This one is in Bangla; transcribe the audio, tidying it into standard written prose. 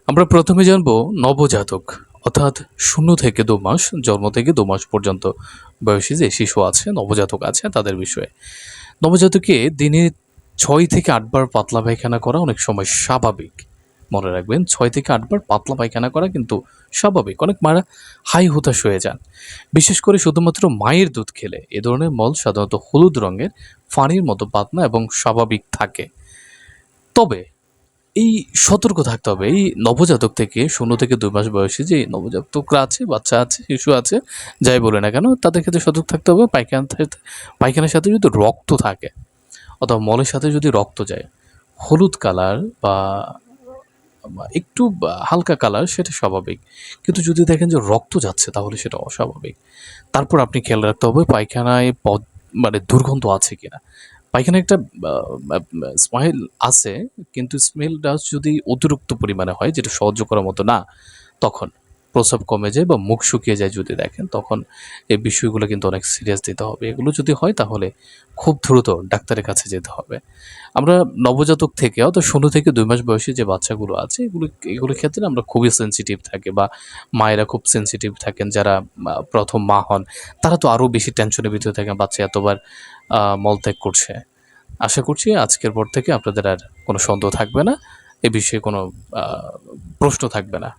আমরা প্রথমে জানব নবজাতক, অর্থাৎ ০ থেকে ২ মাস, জন্ম থেকে ২ মাস পর্যন্ত বয়সী যে শিশু আছে, নবজাতক আছে তাদের বিষয়ে। নবজাতকে দিনে ৬ থেকে ৮ বার পাতলা পায়খানা করা অনেক সময় স্বাভাবিক। মনে রাখবেন ৬ থেকে ৮ বার পাতলা পায়খানা করা কিন্তু স্বাভাবিক। অনেক মারা হাই হুতাশ হয়ে যান। বিশেষ করে শুধুমাত্র মায়ের দুধ খেলে। এ ধরনের মল সাধারণত হলুদ রঙের, ফাঁড়ির মতো পাতলা এবং স্বাভাবিক থাকে। তবে এই সতর্ক থাকতে হবে। এই নবজাতক থেকে ০ থেকে ২ মাস বয়সী যে নবজাতকরা আছে, বাচ্চা আছে, শিশু আছে, যাই বলে না কেন, তাদের ক্ষেত্রে সতর্ক থাকতে হবে। পায়খানার সাথে যদি রক্ত থাকে অথবা মলের সাথে যদি রক্ত যায়, হলুদ কালার বা একটু হালকা কালার সেটা স্বাভাবিক। কিন্তু যদি দেখেন যে রক্ত যাচ্ছে তাহলে সেটা অস্বাভাবিক। তারপর আপনি খেয়াল রাখতে হবে পায়খানায় মানে দুর্গন্ধ আছে কিনা। পায়খানায় একটা আ আ স্মাইল আছে, কিন্তু স্মেলটা যদি অতিরিক্ত পরিমাণে হয় যেটা সহ্য করার মতো না, তখন প্রস্রাব কমে যায় বা মুখ শুকিয়ে যায় যদি দেখেন, তখন এই বিষয়গুলো কিন্তু অনেক সিরিয়াস নিতে হবে। এগুলো যদি হয় তাহলে খুব দ্রুত ডাক্তারের কাছে যেতে হবে। আমরা নবজাতক থেকে অর্থাৎ ০ থেকে ২ মাস বয়সী যে বাচ্চাগুলো আছে এগুলোর ক্ষেত্রে আমরা খুবই সেনসিটিভ থাকি, বা মায়েরা খুব সেনসিটিভ থাকেন যারা ১ম মা হন। তারা তো আরও বেশি টেনশনের ভিতরে থাকেন বাচ্চা এতবার মলত্যাগ করছে। আশা করছি আজকের পর থেকে আপনাদের আর কোনো সন্দেহ থাকবে না। এ বিষয়ে কোনো আ প্রশ্ন থাকবে না।